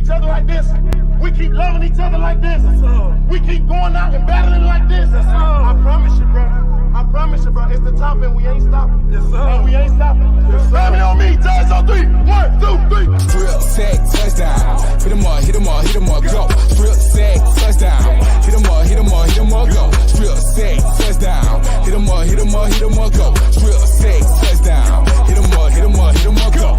each other like this, we keep loving each other like this, we keep going out and battling like this, I promise you, bro. I promise you, bro. It's the top and we ain't stopping. Yes, sir. And we ain't stopping. Yes, sir. Family on me. Judge on 3. 1, 2, 3. Strip, sack, touchdown. Hit 'em up, hit 'em up, hit 'em up, go. Strip, sack, touchdown. Hit 'em up, hit 'em up, hit 'em up, go. Strip, sack, touchdown. Hit 'em up, hit 'em up, hit 'em up, go. Strip, sack, touchdown. Hit 'em up, hit 'em up, hit 'em up, go.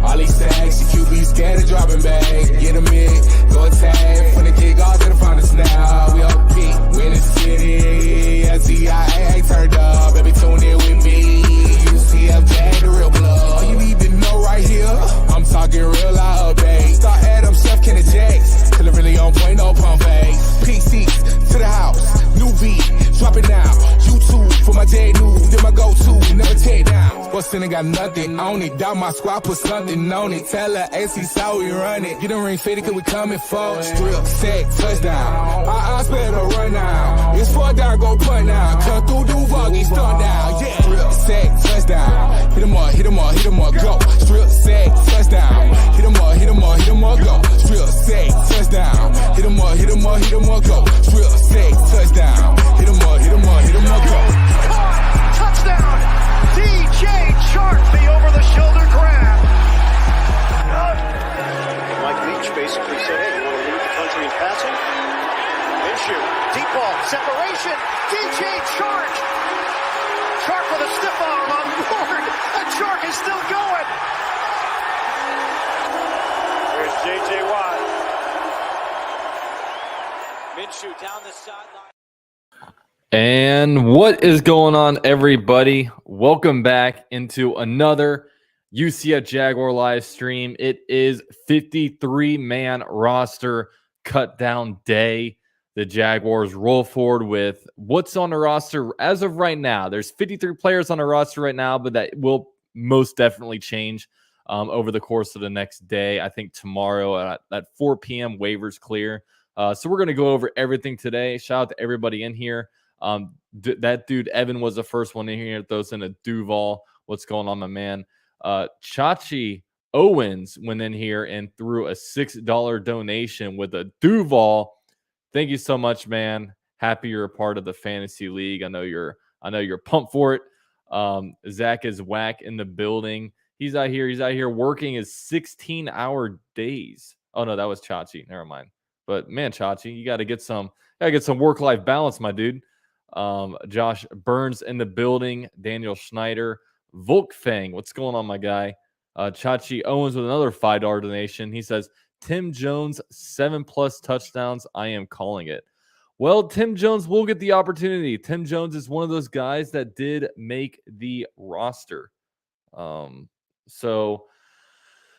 All these sacks, your QB scared of dropping back. Get 'em in, go attack. From the kick off to the final snap. We up peak, we in the city. CIA turned up, baby, tune in with me. UCF Jag, the real blood. All you need to know right here, I'm talking real loud update. Start Adam, Chef, Kenny Jakes. Till it really on point, no pump fake. PCs to the house, new beat, drop it now. YouTube for my dead news, then my go-to, never take down. What's in it, got nothing on it. Doubt my squad, put something on it. Tell her AC how we run it. Get the ring fitted, cause we coming for strip, sack, touchdown. I better run now. It's 4 down, go punt now. Cut through Duval, get stunned down. Yeah, strip, sack, touchdown. Hit 'em up, hit 'em up, hit 'em up, go. Strip, sack, touchdown. Hit 'em up, hit 'em up, hit 'em up, go. Strip, sack, touchdown. Hit 'em up, hit 'em up, hit 'em up, go. Strip, sack, touchdown. Hit 'em up, hit 'em up, hit 'em up, go. Touchdown! DJ Chark, the over-the-shoulder grab. Mike Leach basically said, hey, you want to lead the country in passing? Minshew, deep ball, separation, DJ Chark! Chark with a stiff arm on board, and Chark is still going! There's J.J. Watt. Minshew down the sideline. And what is going on, everybody? Welcome back into another UCF Jaguar live stream. It is 53-man roster cut down day. The Jaguars roll forward with what's on the roster as of right now. There's 53 players on the roster right now, but that will most definitely change over the course of the next day. I think tomorrow at 4 p.m. waivers clear. So we're going to go over everything today. Shout out to everybody in here. That dude Evan was the first one in here. Throws in a Duval. What's going on, my man? Chachi Owens went in here and threw a $6 donation with a Duval. Thank you so much, man. Happy you're a part of the fantasy league. I know you're pumped for it. Zach is whack in the building. He's out here working his 16-hour days. Oh no, that was Chachi. Never mind. But man, Chachi, you got to get some work-life balance, my dude. Josh Burns in the building. Daniel Schneider. Volkfang, what's going on, my guy? Chachi Owens with another $5 donation. He says, Tim Jones, 7+ touchdowns. I am calling it. Well, Tim Jones will get the opportunity. Tim Jones is one of those guys that did make the roster. So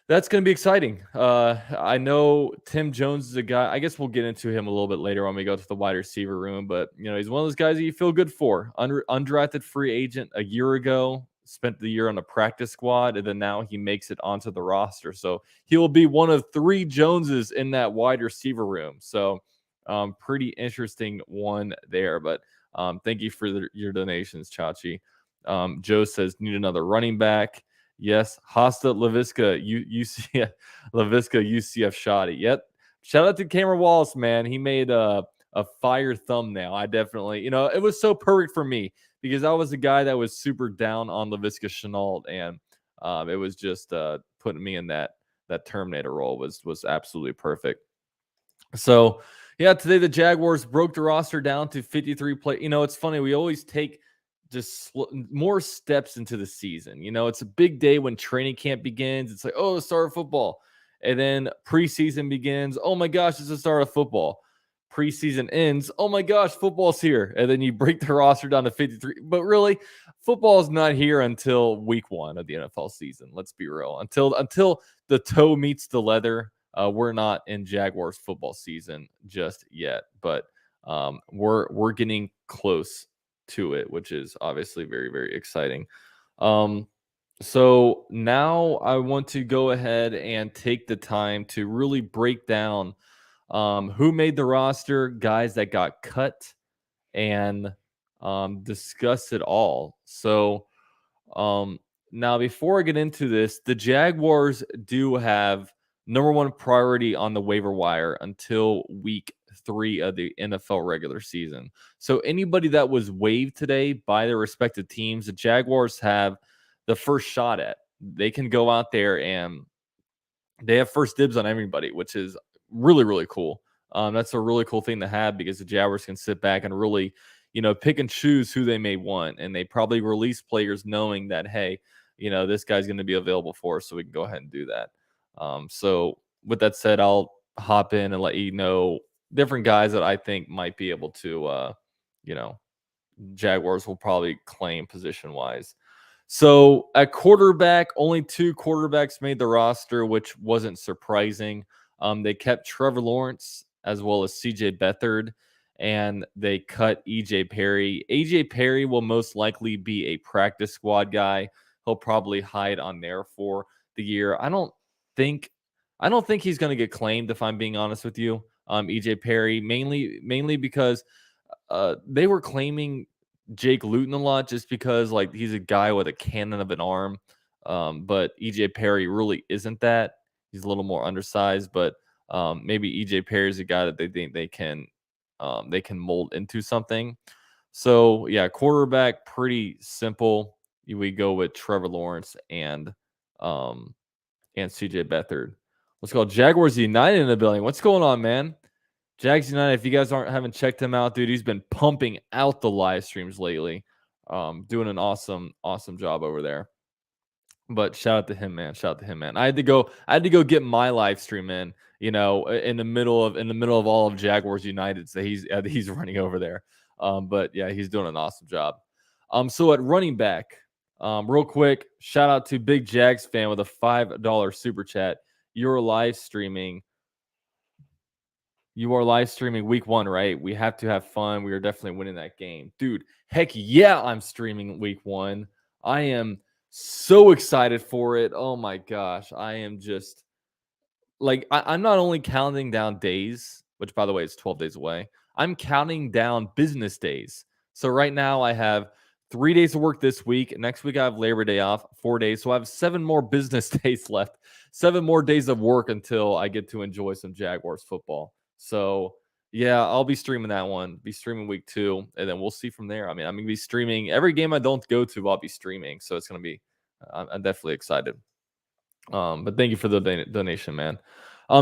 that's going to be exciting. I know Tim Jones is a guy. I guess we'll get into him a little bit later when we go to the wide receiver room. But, he's one of those guys that you feel good for. Undrafted free agent a year ago. Spent the year on a practice squad, and then now he makes it onto the roster. So he will be one of 3 Joneses in that wide receiver room. So pretty interesting one there. But thank you for your donations, Chachi. Joe says, need another running back. Yes, Hasta Laviska, UCF Shoddy. Yep. Shout out to Cameron Wallace, man. He made a fire thumbnail. I definitely, it was so perfect for me because I was a guy that was super down on Laviska Shenault, and it was just putting me in that Terminator role was absolutely perfect. So, yeah, today the Jaguars broke the roster down to 53 play. It's funny. We always take just more steps into the season. It's a big day when training camp begins. It's like, oh, the start of football. And then preseason begins. Oh, my gosh, it's the start of football. Preseason ends. Oh, my gosh, football's here. And then you break the roster down to 53. But really, football is not here until week 1 of the NFL season. Let's be real. Until the toe meets the leather, we're not in Jaguars football season just yet. But we're getting close to it, which is obviously very, very exciting. So now I want to go ahead and take the time to really break down who made the roster, guys that got cut, and discuss it all. So now before I get into this, the Jaguars do have number one priority on the waiver wire until week 3 of the NFL regular season. So anybody that was waived today by their respective teams, the Jaguars have the first shot at. They can go out there and they have first dibs on everybody, which is really, really cool. That's a really cool thing to have because the Jaguars can sit back and really, pick and choose who they may want. And they probably release players knowing that, hey, this guy's going to be available for us, so we can go ahead and do that. So with that said, I'll hop in and let you know different guys that I think might be able to, Jaguars will probably claim position-wise. So at quarterback, only 2 quarterbacks made the roster, which wasn't surprising. They kept Trevor Lawrence as well as CJ Beathard, and they cut EJ Perry. EJ Perry will most likely be a practice squad guy. He'll probably hide on there for the year. I don't think he's going to get claimed, if I'm being honest with you. EJ Perry, mainly because they were claiming Jake Luton a lot just because like he's a guy with a cannon of an arm. But EJ Perry really isn't that. He's a little more undersized, but maybe EJ Perry is a guy that they think they can mold into something. So yeah, quarterback, pretty simple. We go with Trevor Lawrence and CJ Beathard. Let's go Jaguars United in the building. What's going on, man? Jags United, if you guys haven't checked him out, dude, he's been pumping out the live streams lately. Doing an awesome job over there. But shout out to him, man. I had to go get my live stream in, in the middle of all of Jaguars United that he's running over there. But yeah, he's doing an awesome job. So at running back, real quick, shout out to Big Jags fan with a $5 super chat. You are live streaming week 1, right? We have to have fun. We are definitely winning that game. Dude, heck yeah, I'm streaming week 1. I am so excited for it. Oh my gosh. I am just like, I'm not only counting down days, which by the way is 12 days away. I'm counting down business days. So right now I have 3 days of work this week. Next week I have Labor Day off, 4 days. So I have 7 more business days left, 7 more days of work until I get to enjoy some Jaguars football. So yeah, I'll be streaming that one. Be streaming week 2, and then we'll see from there. I mean, I'm gonna be streaming every game I don't go to. I'll be streaming, so it's gonna be. I'm definitely excited. But thank you for the donation, man.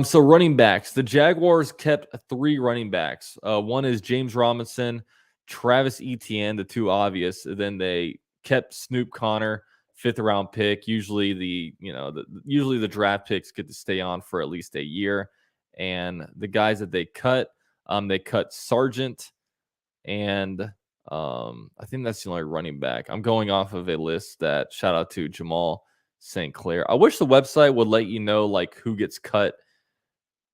So running backs, the Jaguars kept 3 running backs. One is James Robinson, Travis Etienne, the 2 obvious. Then they kept Snoop Connor, 5th round pick. Usually the draft picks get to stay on for at least a year. And the guys that they cut Sargent, and I think that's the only running back. I'm going off of a list that shout out to Jamal St. Clair. I wish the website would let you know like who gets cut,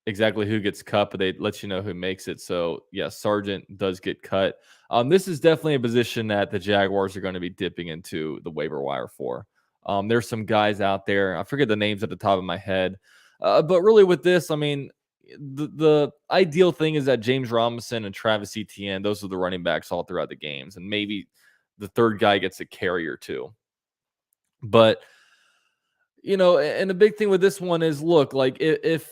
exactly who gets cut, but they let you know who makes it. So yeah, Sargent does get cut. This is definitely a position that the Jaguars are going to be dipping into the waiver wire for. There's some guys out there. I forget the names at the top of my head. But really with this, I mean, the ideal thing is that James Robinson and Travis Etienne, those are the running backs all throughout the games. And maybe the third guy gets a carry or 2. But, and the big thing with this one is, look, like if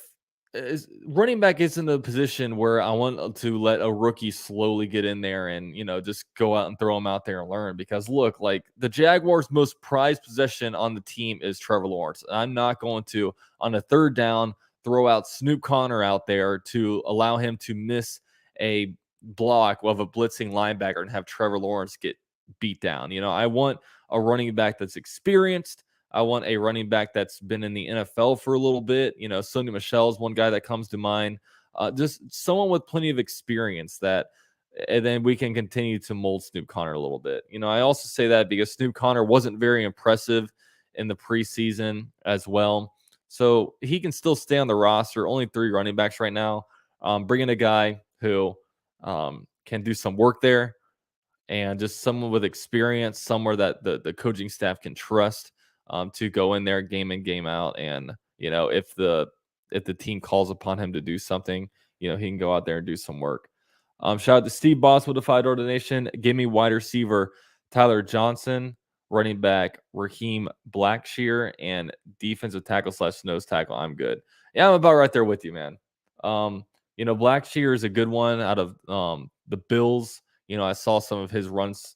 running back is in a position where I want to let a rookie slowly get in there and, just go out and throw him out there and learn. Because, look, like the Jaguars' most prized possession on the team is Trevor Lawrence. And I'm not going to, on a 3rd down, throw out Snoop Connor out there to allow him to miss a block of a blitzing linebacker and have Trevor Lawrence get beat down. I want a running back that's experienced. I want a running back that's been in the NFL for a little bit. Sonny Michel is one guy that comes to mind. Just someone with plenty of experience and then we can continue to mold Snoop Connor a little bit. I also say that because Snoop Connor wasn't very impressive in the preseason as well. So he can still stay on the roster. Only 3 running backs right now. Bring in a guy who can do some work there, and just someone with experience, somewhere that the coaching staff can trust to go in there game in, game out. And, if the team calls upon him to do something, he can go out there and do some work. Shout out to Steve Boss with a $5 donation. Give me wide receiver Tyler Johnson, running back Raheem Blackshear, and defensive tackle / nose tackle. I'm good. Yeah, I'm about right there with you, man. Blackshear is a good one out of the Bills. I saw some of his runs,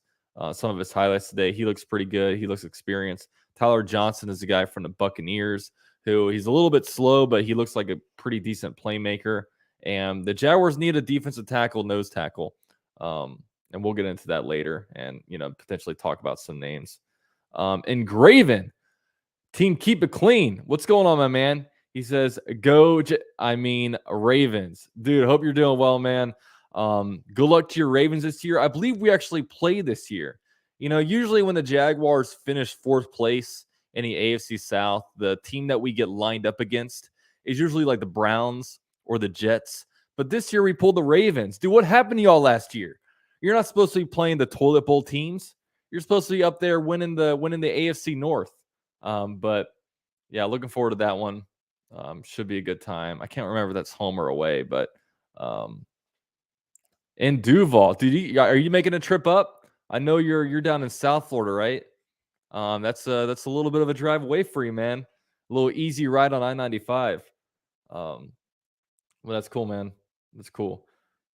some of his highlights today. He looks pretty good. He looks experienced. Tyler Johnson is the guy from the Buccaneers who he's a little bit slow, but he looks like a pretty decent playmaker. And the Jaguars need a defensive tackle, nose tackle. And we'll get into that later and, potentially talk about some names. And Graven, team, keep it clean. What's going on, my man? He says, Ravens. Dude, hope you're doing well, man. Good luck to your Ravens this year. I believe we actually play this year. Usually when the Jaguars finish 4th place in the AFC South, the team that we get lined up against is usually like the Browns or the Jets. But this year we pulled the Ravens. Dude, what happened to y'all last year? You're not supposed to be playing the toilet bowl teams. You're supposed to be up there winning the AFC North. But yeah, looking forward to that one. Should be a good time. I can't remember if that's home or away, but in Duval, dude, are you making a trip up? I know you're down in South Florida, right? That's a little bit of a drive away for you, man. A little easy ride on I-95. Well, that's cool, man. That's cool.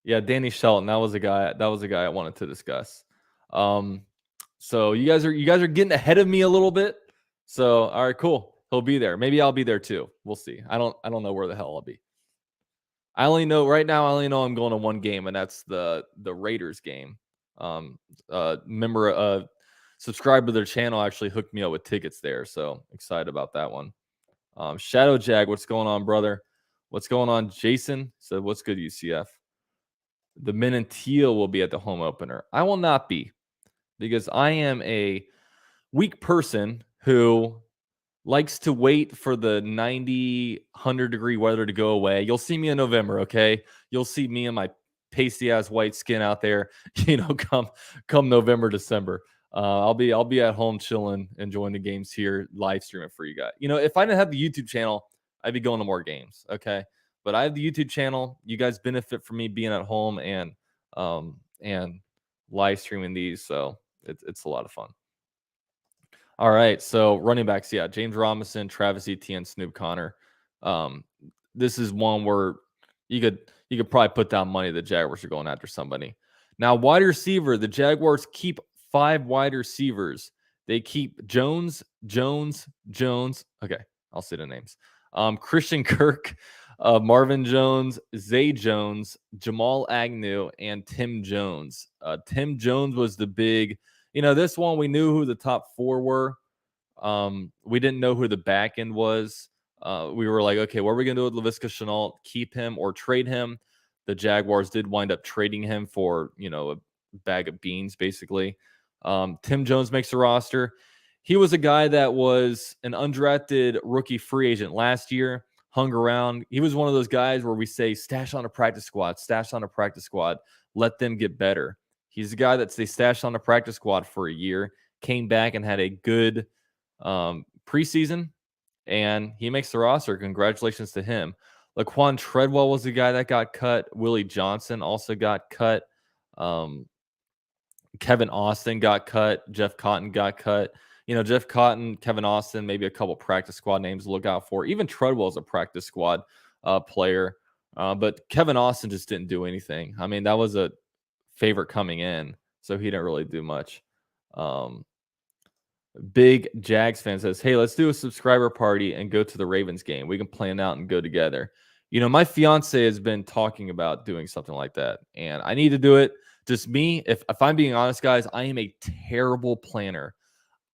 Yeah, Danny Shelton. That was a guy I wanted to discuss. So you guys are getting ahead of me a little bit. So all right, cool. He'll be there. Maybe I'll be there too. We'll see. I don't know where the hell I'll be. I only know I'm going to one game, and that's the Raiders game. Subscribe to their channel actually hooked me up with tickets there, so excited about that one. Shadow Jag, what's going on, brother? What's going on? Jason said, what's good, UCF? The Men in Teal will be at the home opener. I will not be, because I am a weak person who likes to wait for the 90, 100-degree weather to go away. You'll see me in November, okay? You'll see me in my pasty-ass white skin out there, come November, December. I'll be at home chilling, enjoying the games here, live streaming for you guys. If I didn't have the YouTube channel, I'd be going to more games, okay? But I have the YouTube channel. You guys benefit from me being at home and live streaming these, so it's a lot of fun. All right, so running backs, yeah, James Robinson, Travis Etienne, Snoop Connor. This is one where you could probably put down money the Jaguars are going after somebody. Now, wide receiver, the Jaguars keep 5 wide receivers. They keep Jones. Okay, I'll say the names. Christian Kirk, Marvin Jones, Zay Jones, Jamal Agnew, and Tim Jones. Tim Jones was the big... this one, we knew who the top 4 were. We didn't know who the back end was. We were like, okay, what are we going to do with Laviska Shenault? Keep him or trade him? The Jaguars did wind up trading him for, a bag of beans, basically. Tim Jones makes the roster. He was a guy that was an undrafted rookie free agent last year, hung around. He was one of those guys where we say, stash on a practice squad, let them get better. He's a guy that they stashed on the practice squad for a year, came back and had a good preseason, and he makes the roster. Congratulations to him. Laquan Treadwell was the guy that got cut. Willie Johnson also got cut. Kevin Austin got cut. Jeff Cotton got cut. Jeff Cotton, Kevin Austin, maybe a couple practice squad names to look out for. Even Treadwell is a practice squad player. But Kevin Austin just didn't do anything. I mean, that was a favorite coming in, so he didn't really do much. Big Jags fan says, hey, let's do a subscriber party and go to the Ravens game. We can plan out and go together. My fiance has been talking about doing something like that, and I need to do it. Just me, if I'm being honest, guys, I am a terrible planner.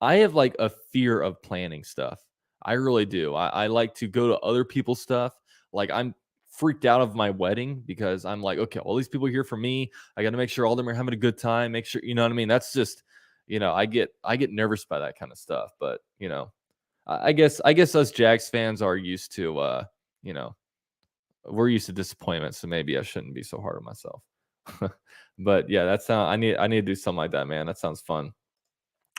I have like a fear of planning stuff. I really do. I like to go to other people's stuff. Like, I'm freaked out of my wedding because I'm like, okay, all these people are here for me. I got to make sure all of them are having a good time. Make sure, you know what I mean? That's just, I get nervous by that kind of stuff. But, I guess us Jags fans are used to, we're used to disappointment. So maybe I shouldn't be so hard on myself. But yeah, I need to do something like that, man. That sounds fun.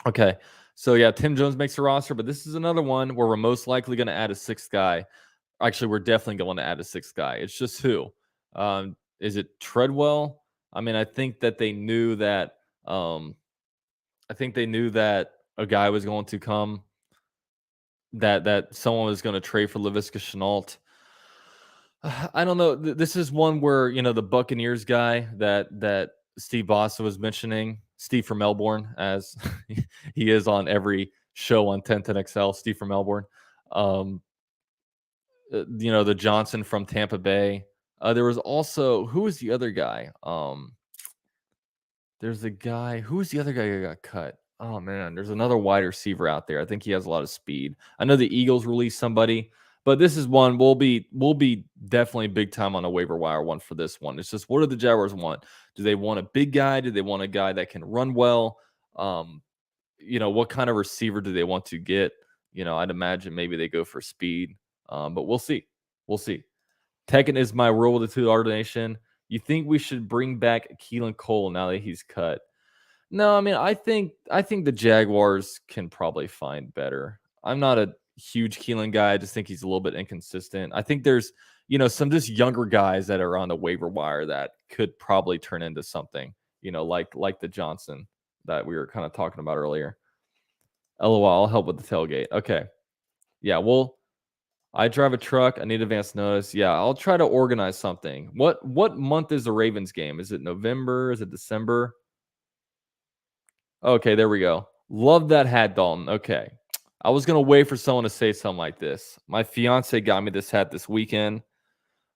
Okay. So yeah, Tim Jones makes a roster, but this is another one where we're most likely going to add a 6th guy. Actually, we're definitely going to add a 6th guy. It's just who? Is it Treadwell? I mean, I think that they knew that. I think they knew that a guy was going to come. That someone was going to trade for Laviska Shenault. I don't know. This is one where, the Buccaneers guy that Steve Bossa was mentioning, Steve from Melbourne, as he is on every show on 1010XL, Steve from Melbourne. Um, the Johnson from Tampa Bay. There was also, who was the other guy? There's a guy. Who's the other guy who got cut? Oh man, there's another wide receiver out there. I think he has a lot of speed. I know the Eagles released somebody, but this is one we'll be definitely big time on a waiver wire one for this one. It's just, what do the Jaguars want? Do they want a big guy? Do they want a guy that can run well? What kind of receiver do they want to get? I'd imagine maybe they go for speed. But we'll see. We'll see. Tekken is my rule with the $2 donation. You think we should bring back Keelan Cole now that he's cut? No, I mean, I think the Jaguars can probably find better. I'm not a huge Keelan guy. I just think he's a little bit inconsistent. I think there's, some just younger guys that are on the waiver wire that could probably turn into something, like the Johnson that we were kind of talking about earlier. LOL, I'll help with the tailgate. Okay. Yeah, I drive a truck. I need advance notice. Yeah, I'll try to organize something. What month is the Ravens game? Is it November? Is it December? Okay, there we go. Love that hat, Dalton. Okay. I was going to wait for someone to say something like this. My fiance got me this hat this weekend.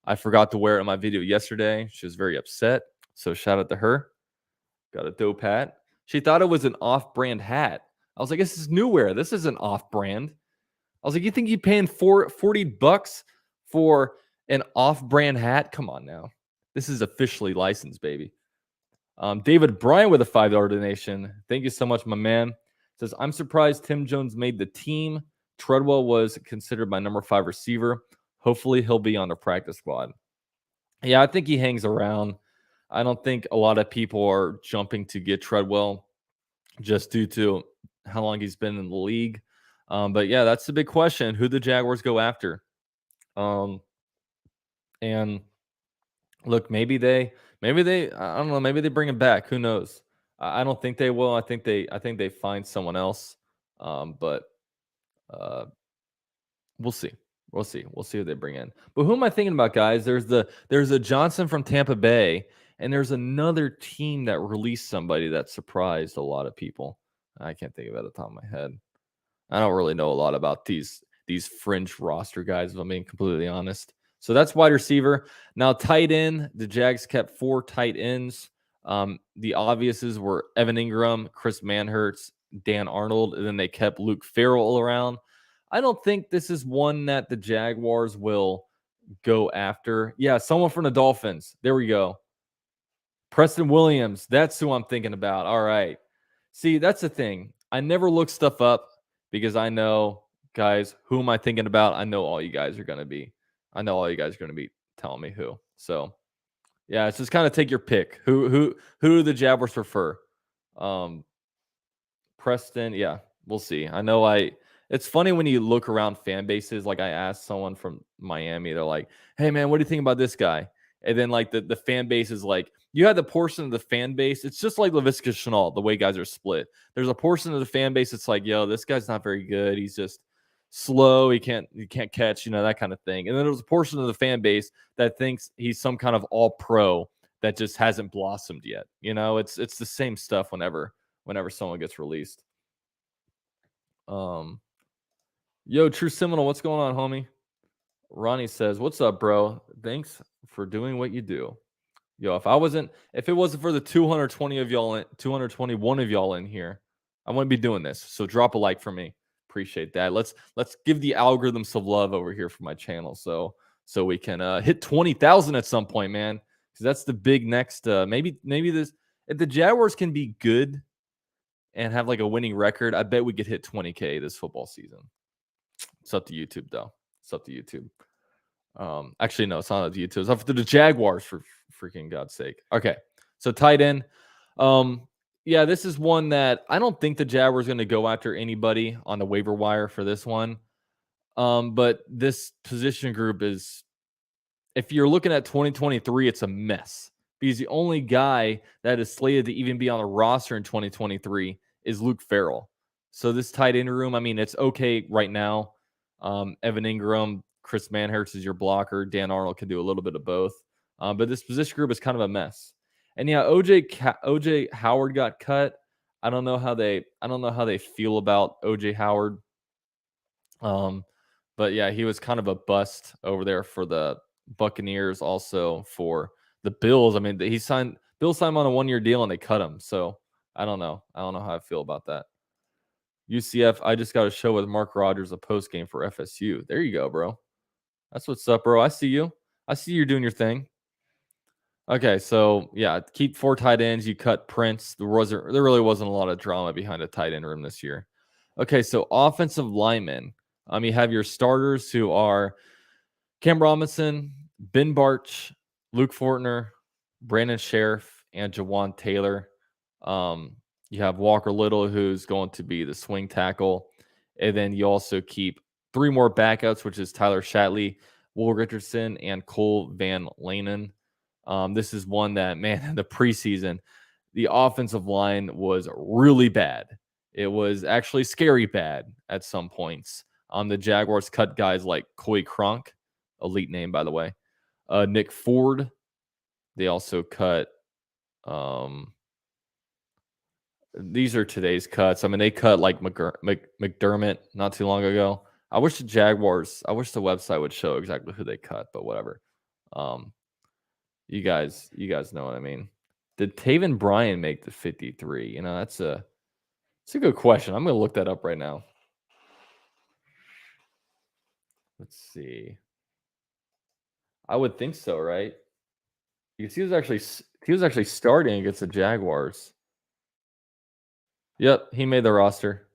I forgot to wear it in my video yesterday. She was very upset. So shout out to her. Got a dope hat. She thought it was an off-brand hat. I was like, this is New Wear. This isn't off-brand. I was like, you think you're paying $40 for an off-brand hat? Come on now. This is officially licensed, baby. David Bryan with a $5 donation. Thank you so much, my man. Says, I'm surprised Tim Jones made the team. Treadwell was considered my number 5 receiver. Hopefully he'll be on the practice squad. Yeah, I think he hangs around. I don't think a lot of people are jumping to get Treadwell just due to how long he's been in the league. But yeah, that's the big question. Who the Jaguars go after? And look, maybe they, I don't know, maybe they bring him back. Who knows? I don't think they will. I think they find someone else. But we'll see. We'll see who they bring in. But who am I thinking about, guys? There's a Johnson from Tampa Bay, and there's another team that released somebody that surprised a lot of people. I can't think of it at the top of my head. I don't really know a lot about these fringe roster guys, if I'm being completely honest. So that's wide receiver. Now, tight end, the Jags kept 4 tight ends. The obviouses were Evan Ingram, Chris Manhertz, Dan Arnold, and then they kept Luke Farrell around. I don't think this is one that the Jaguars will go after. Yeah, someone from the Dolphins. There we go. Preston Williams. That's who I'm thinking about. All right. See, that's the thing. I never look stuff up because I know, guys, who am I thinking about? I know all you guys are going to be. I know all you guys are going to be telling me who. So, yeah, it's just kind of take your pick. Who do the Jaguars prefer? Preston, yeah, we'll see. I know it's funny when you look around fan bases. Like I asked someone from Miami, they're like, hey man, what do you think about this guy? And then like the fan base is like, you have the portion of the fan base. It's just like LaVisca Chenault, the way guys are split. There's a portion of the fan base that's like, yo, this guy's not very good. He's just slow. He can't catch, that kind of thing. And then there's a portion of the fan base that thinks he's some kind of all pro that just hasn't blossomed yet. It's the same stuff whenever someone gets released. Yo, True Seminole, what's going on, homie? Ronnie says, what's up, bro? Thanks for doing what you do. Yo, if it wasn't for the 221 of y'all in here, I wouldn't be doing this. So drop a like for me. Appreciate that. Let's give the algorithm some love over here for my channel so we can hit 20,000 at some point, man. Because that's the big next maybe this, if the Jaguars can be good and have like a winning record, I bet we could hit 20K this football season. It's up to YouTube though. It's up to YouTube. Actually, no, it's not up to YouTube. It's up to the Jaguars, for freaking God's sake. Okay, so tight end. Yeah, this is one that I don't think the Jaguars going to go after anybody on the waiver wire for this one. But this position group is, if you're looking at 2023, it's a mess. Because the only guy that is slated to even be on the roster in 2023 is Luke Farrell. So this tight end room, I mean, it's okay right now. Evan Ingram, Chris Manhurst is your blocker. Dan Arnold can do a little bit of both. But this position group is kind of a mess. And yeah, OJ Howard got cut. I don't know how they feel about OJ Howard. But yeah, he was kind of a bust over there for the Buccaneers, also for the Bills. I mean, Bill signed him on a 1-year deal and they cut him. So I don't know. I don't know how I feel about that. UCF, I just got a show with Mark Rogers, a post game for FSU. There you go, bro. That's what's up, bro. I see you. I see you're doing your thing. Okay, so yeah, keep 4 tight ends. You cut Prince. There really wasn't a lot of drama behind a tight end room this year. Okay, so offensive linemen. You have your starters who are Cam Robinson, Ben Barch, Luke Fortner, Brandon Sheriff, and Jawan Taylor. You have Walker Little, who's going to be the swing tackle. And then you also keep 3 more backups, which is Tyler Shatley, Will Richardson, and Cole Van Lanen. This is one that, man, the preseason, the offensive line was really bad. It was actually scary bad at some points. The Jaguars cut guys like Coy Cronk, elite name, by the way. Nick Ford. They also cut. These are today's cuts. I mean, they cut like McDermott not too long ago. I wish the website would show exactly who they cut, but whatever. You guys know what I mean. Did Taven Bryan make the 53? You know, it's a good question. I'm going to look that up right now. Let's see. I would think so, right? Because he was actually starting against the Jaguars. Yep, he made the roster.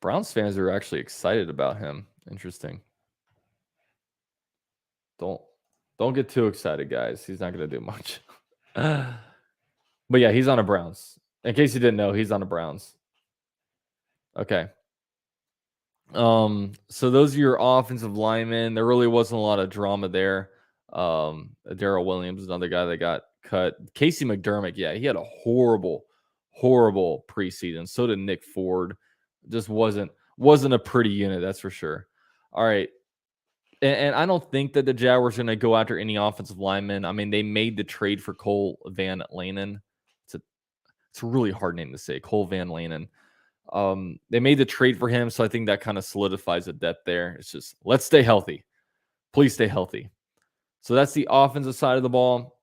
Browns fans are actually excited about him. Interesting. Don't get too excited, guys. He's not going to do much. But yeah, he's on a Browns. In case you didn't know, he's on a Browns. Okay. So those are your offensive linemen. There really wasn't a lot of drama there. Darrell Williams, another guy that got cut. Casey McDermott, yeah, he had a horrible preseason. So did Nick Ford. Just wasn't a pretty unit, that's for sure. All right. And I don't think that the Jaguars are going to go after any offensive linemen. I mean, they made the trade for Cole Van Lanen. It's a really hard name to say, Cole Van Lanen. They made the trade for him, so I think that kind of solidifies the depth there. It's just, let's stay healthy. Please stay healthy. So that's the offensive side of the ball.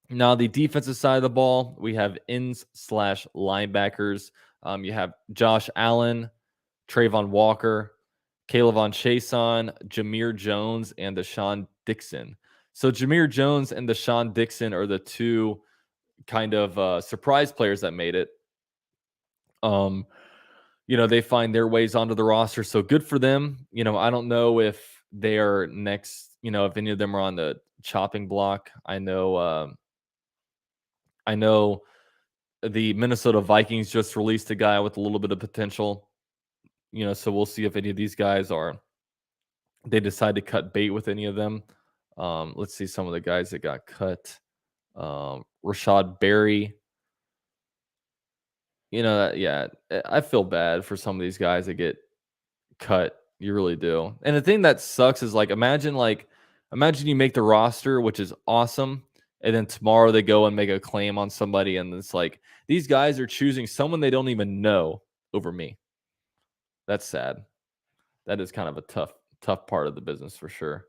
Now, the defensive side of the ball, we have ends/linebackers. You have Josh Allen, Trayvon Walker, Kayvon Chason, Jameer Jones, and Deshaun Dixon. So Jameer Jones and Deshaun Dixon are the 2 kind of surprise players that made it. They find their ways onto the roster, so good for them. I don't know if they are next, if any of them are on the chopping block. I know the Minnesota Vikings just released a guy with a little bit of potential. So we'll see if any of these guys they decide to cut bait with any of them. Let's see some of the guys that got cut. Rashad Berry. I feel bad for some of these guys that get cut. You really do. And the thing that sucks is imagine you make the roster, which is awesome. And then tomorrow they go and make a claim on somebody. And it's these guys are choosing someone they don't even know over me. That's sad. That is kind of a tough part of the business for sure.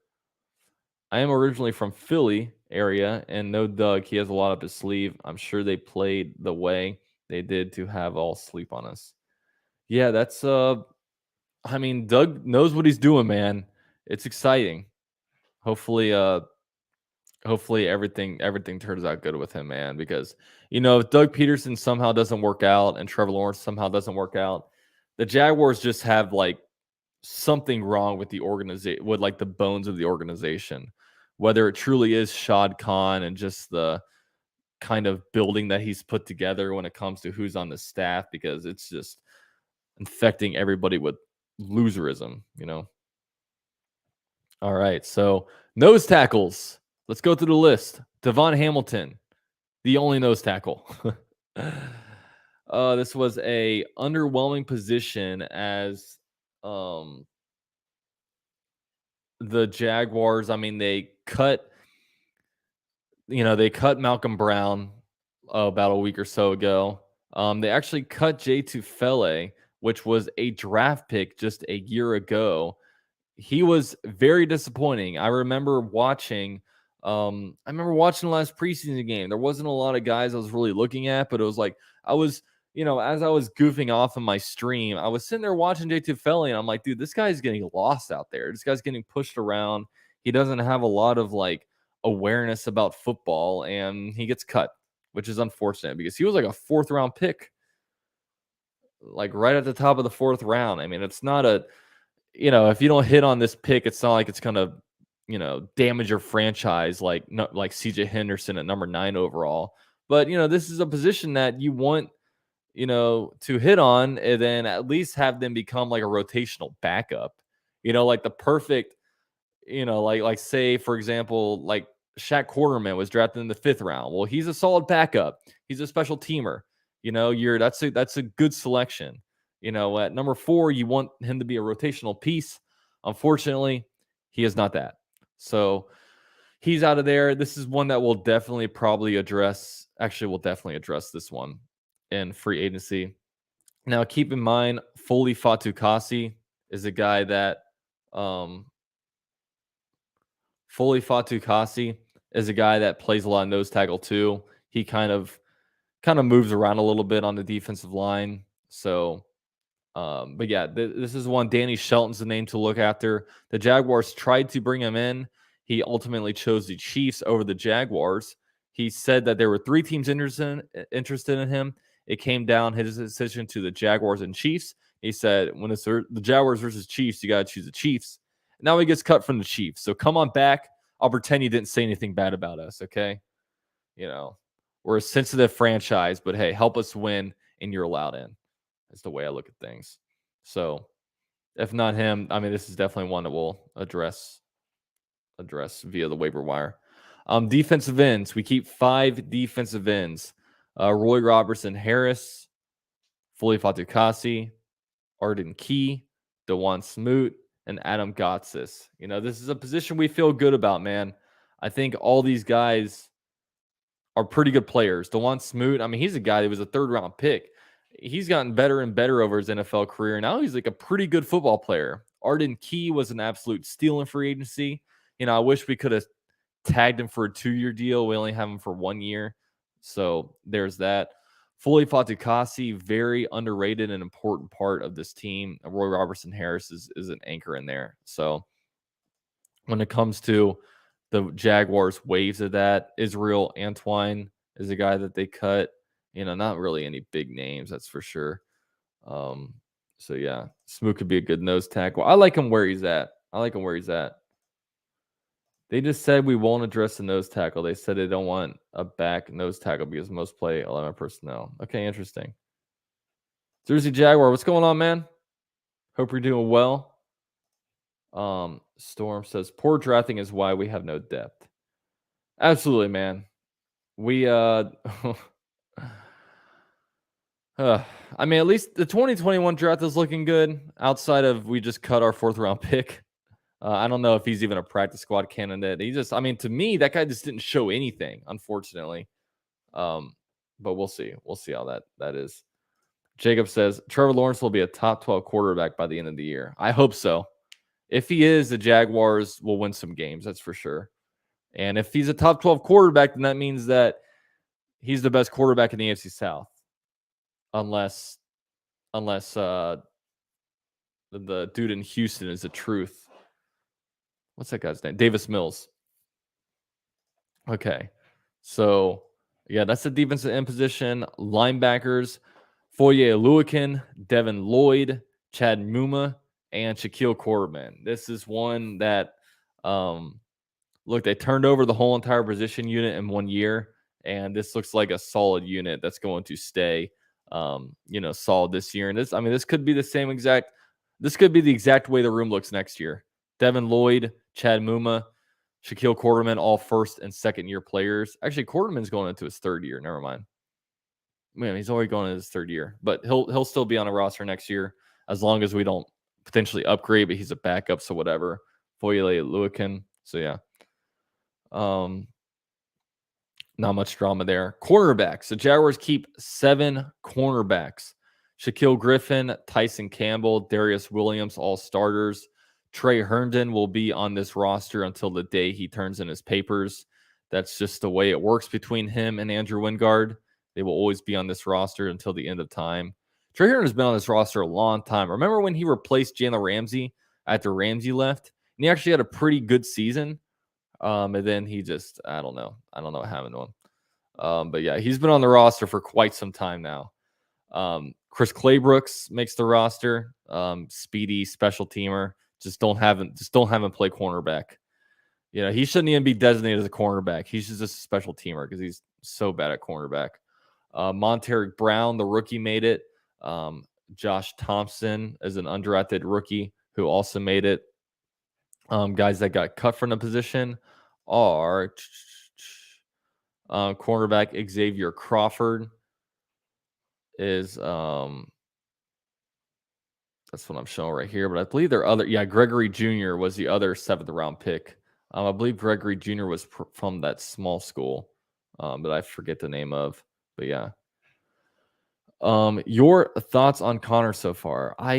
I am originally from Philly area, and no Doug, he has a lot up his sleeve. I'm sure they played the way they did to have all sleep on us. Yeah, that's Doug knows what he's doing, man. It's exciting. Hopefully everything turns out good with him, man, because if Doug Peterson somehow doesn't work out and Trevor Lawrence somehow doesn't work out, the Jaguars just have something wrong with the organization, with the bones of the organization, whether it truly is Shad Khan and just the kind of building that he's put together when it comes to who's on the staff, because it's just infecting everybody with loserism, All right, so nose tackles. Let's go through the list. Devon Hamilton, the only nose tackle. This was a underwhelming position as the Jaguars, I mean, they cut Malcolm Brown about a week or so ago. They actually cut Jay Tufele, which was a draft pick just a year ago. He was very disappointing. I remember watching the last preseason game. There wasn't a lot of guys I was really looking at, but it was like I was, as I was goofing off in my stream, I was sitting there watching Jay Tufele, and I'm like, dude, this guy's getting lost out there. This guy's getting pushed around. He doesn't have a lot of like awareness about football, and he gets cut, which is unfortunate because he was like a 4th round pick, like right at the top of the 4th round. I mean, it's not a, if you don't hit on this pick, it's not like it's going to, damage your franchise like CJ Henderson at number 9 overall. But, this is a position that you want, to hit on and then at least have them become like a rotational backup, like the perfect, like say, for example, like Shaq Quarterman was drafted in the 5th round. Well, he's a solid backup. He's a special teamer. That's a good selection. At number 4, you want him to be a rotational piece. Unfortunately, he is not that. So he's out of there. This is one that we'll definitely address. Actually, we'll definitely address this one in free agency. Now, keep in mind, Foley Fatukasi is a guy that plays a lot of nose tackle too. He kind of moves around a little bit on the defensive line. So, but yeah, this is one. Danny Shelton's the name to look after. The Jaguars tried to bring him in. He ultimately chose the Chiefs over the Jaguars. He said that there were 3 teams interested in him. It came down his decision to the Jaguars and Chiefs. He said, when it's the Jaguars versus Chiefs, you got to choose the Chiefs. Now he gets cut from the Chiefs. So come on back. I'll pretend you didn't say anything bad about us, okay? We're a sensitive franchise, but hey, help us win, and you're allowed in. That's the way I look at things. So if not him, I mean, this is definitely one that we'll address via the waiver wire. Defensive ends. We keep 5 defensive ends. Roy Robertson Harris, Foley Fatukasi, Arden Key, DeJuan Smoot, and Adam Gotsis. This is a position we feel good about, man. I think all these guys are pretty good players. DeJuan Smoot, I mean, he's a guy that was a 3rd round pick. He's gotten better and better over his NFL career. Now he's like a pretty good football player. Arden Key was an absolute steal in free agency. I wish we could have tagged him for a 2-year deal. We only have him for 1 year. So there's that. Foley Fatukasi, very underrated and important part of this team. Roy Robertson Harris is an anchor in there. So when it comes to the Jaguars waves of that, Israel Antwine is a guy that they cut. Not really any big names, that's for sure. So yeah, Smoot could be a good nose tackle. I like him where he's at. They just said we won't address the nose tackle. They said they don't want a back nose tackle because most play 11 personnel. Okay, interesting. Jersey Jaguar, what's going on, man? Hope you're doing well. Storm says, poor drafting is why we have no depth. Absolutely, man. We, I mean, at least the 2021 draft is looking good outside of we just cut our 4th round pick. I don't know if he's even a practice squad candidate. To me, that guy just didn't show anything, unfortunately. But we'll see. We'll see how that is. Jacob says, Trevor Lawrence will be a top 12 quarterback by the end of the year. I hope so. If he is, the Jaguars will win some games. That's for sure. And if he's a top 12 quarterback, then that means that he's the best quarterback in the AFC South. Unless the dude in Houston is the truth. What's that guy's name? Davis Mills. Okay. So, yeah, that's the defensive end position. Linebackers, Foye Oluokun, Devin Lloyd, Chad Muma, and Shaquille Quarterman. This is one that, they turned over the whole entire position unit in 1 year, and this looks like a solid unit that's going to stay, solid this year. And this could be the exact way the room looks next year. Devin Lloyd, Chad Muma, Shaquille Quarterman, all 1st and 2nd year players. Actually, Quarterman's going into his 3rd year. Never mind. Man, he's already going into his 3rd year, but he'll still be on a roster next year as long as we don't potentially upgrade, but he's a backup, so whatever. Foyele Luakin. So yeah. Not much drama there. Cornerbacks. The Jaguars keep 7 cornerbacks. Shaquille Griffin, Tyson Campbell, Darius Williams, all starters. Trey Herndon will be on this roster until the day he turns in his papers. That's just the way it works between him and Andrew Wingard. They will always be on this roster until the end of time. Trey Herndon has been on this roster a long time. Remember when he replaced Jalen Ramsey after Ramsey left? And he actually had a pretty good season. And then he just, I don't know what happened to him. But yeah, he's been on the roster for quite some time now. Chris Claybrooks makes the roster. Speedy special teamer. Just don't have him play cornerback. You know, he shouldn't even be designated as a cornerback. He's just a special teamer because he's so bad at cornerback. Monteric Brown, the rookie, made it. Josh Thompson is an undrafted rookie who also made it. Guys that got cut from the position are cornerback Xavier Crawford is that's what I'm showing right here, but I believe there are other. Yeah, Gregory Jr. was the other 7th round pick. I believe Gregory Jr. was from that small school, but I forget the name of. But yeah. Your thoughts on Connor so far? I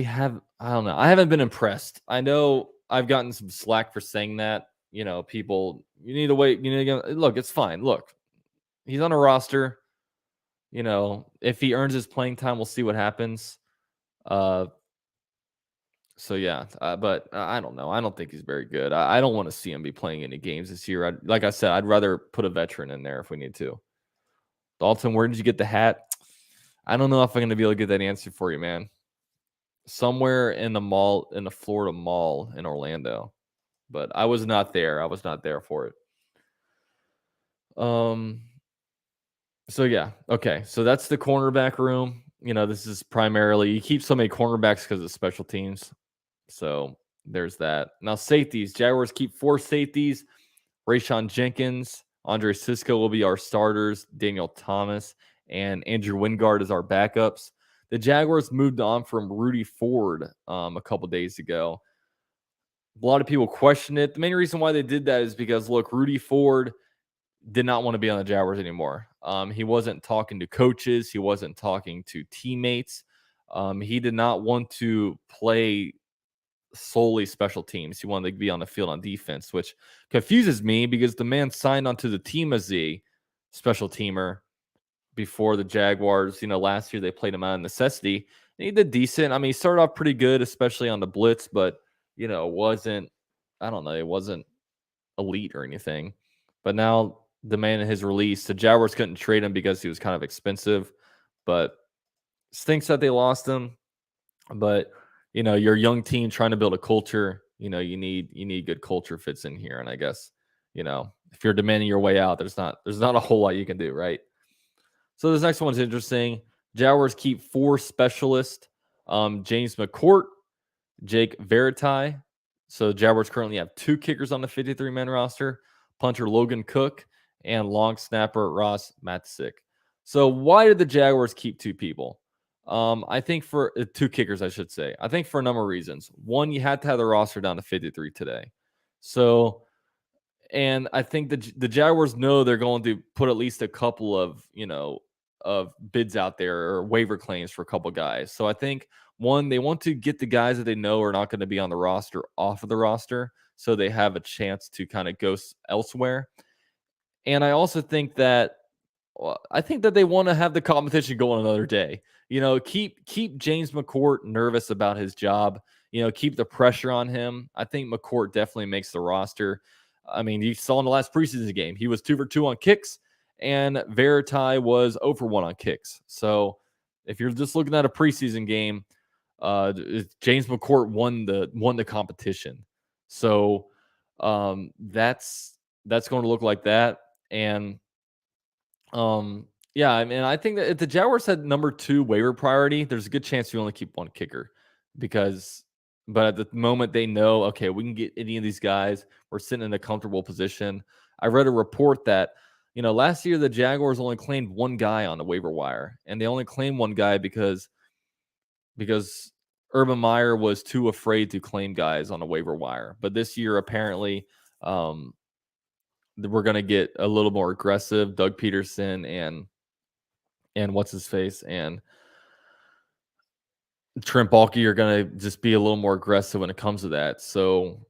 don't know. I haven't been impressed. I know I've gotten some slack for saying that. You know, people, you need to wait. You need to look. It's fine. Look, he's on a roster. You know, if he earns his playing time, we'll see what happens. So yeah, but I don't know. I don't think he's very good. I don't want to see him be playing any games this year. Like I said, I'd rather put a veteran in there if we need to. Dalton, where did you get the hat? I don't know if I'm going to be able to get that answer for you, man. Somewhere in the mall, in the Florida Mall in Orlando, but I was not there. I was not there for it. So yeah, okay. So that's the cornerback room. You know, this is primarily, you keep so many cornerbacks because of special teams. So there's that. Now safeties. Jaguars keep 4 safeties. Rayshon Jenkins, Andre Sisco will be our starters. Daniel Thomas and Andrew Wingard is our backups. The Jaguars moved on from Rudy Ford a couple days ago. A lot of people question it. The main reason why they did that is because, look, Rudy Ford did not want to be on the Jaguars anymore. He wasn't talking to coaches. He wasn't talking to teammates. He did not want to play solely special teams. He wanted to be on the field on defense, which confuses me because the man signed onto the team as a special teamer before the Jaguars. You know, last year they played him out of necessity. And he did decent. I mean, he started off pretty good, especially on the blitz, but, you know, it wasn't elite or anything. But now, demanding his release, the Jaguars couldn't trade him because he was kind of expensive, but stinks that they lost him. But, you know, you're a young team trying to build a culture. You know, you need good culture fits in here. And I guess, you know, if you're demanding your way out, there's not a whole lot you can do, right? So this next one's interesting. Jaguars keep 4 specialists. James McCourt, Jake Veritai. So Jaguars currently have 2 kickers on the 53-man roster. Punter Logan Cook and long snapper Ross Matzik. So why did the Jaguars keep 2 people? I think for 2 kickers, I should say. I think for a number of reasons. One, you had to have the roster down to 53 today. So, and I think the Jaguars know they're going to put at least a couple of, you know, of bids out there or waiver claims for a couple guys. So I think, one, they want to get the guys that they know are not going to be on the roster off of the roster so they have a chance to kind of go elsewhere. And I also think that they want to have the competition go on another day. You know, keep James McCourt nervous about his job. You know, keep the pressure on him. I think McCourt definitely makes the roster. I mean, you saw in the last preseason game, he was 2 for 2 on kicks, and Veritai was 0 for 1 on kicks. So if you're just looking at a preseason game, James McCourt won the competition. So that's going to look like that. And yeah, I mean, I think that if the Jaguars had number 2 waiver priority, there's a good chance you only keep 1 kicker but at the moment they know, okay, we can get any of these guys. We're sitting in a comfortable position. I read a report that, you know, last year the Jaguars only claimed 1 guy on the waiver wire, and they only claimed 1 guy because Urban Meyer was too afraid to claim guys on a waiver wire. But this year, apparently, we're going to get a little more aggressive. Doug Peterson and what's his face and Trent Baalke are going to just be a little more aggressive when it comes to that. So,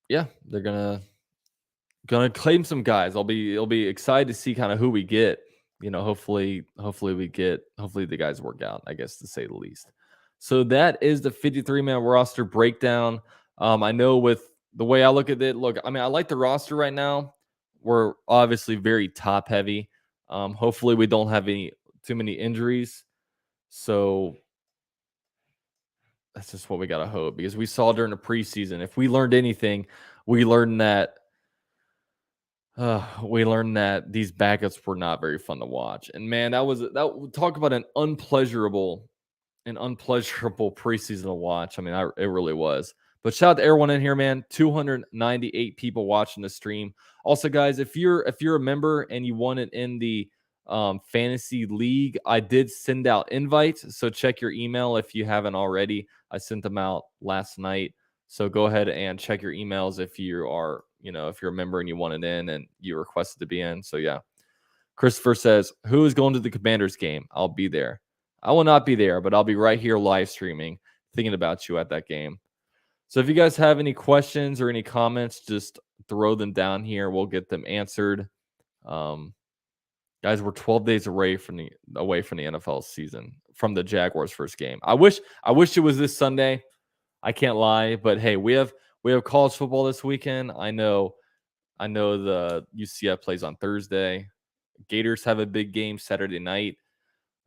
yeah, they're going to claim some guys. I'll be excited to see kind of who we get. Hopefully the guys work out, I guess, to say the least. So that is the 53-man roster breakdown. I know with the way I look at it, I like the roster right now. We're obviously very top heavy. Hopefully we don't have too many injuries. So that's just what we got to hope, because we saw during the preseason, if we learned anything, we learned that these backups were not very fun to watch. And man, talk about an unpleasurable preseason to watch. I mean, it really was. But shout out to everyone in here, man. 298 people watching the stream. Also, guys, if you're a member and you want it in the fantasy league, I did send out invites. So check your email if you haven't already. I sent them out last night. So go ahead and check your emails if you are, if you're a member and you want it in and you requested to be in. So yeah. Christopher says, who is going to the Commanders game? I'll be there. I will not be there, but I'll be right here live streaming, thinking about you at that game. So if you guys have any questions or any comments, just throw them down here. We'll get them answered. Guys, we're 12 days away from the NFL season, from the Jaguars' first game. I wish it was this Sunday. I can't lie, but hey, we have college football this weekend. I know the UCF plays on Thursday. Gators have a big game Saturday night.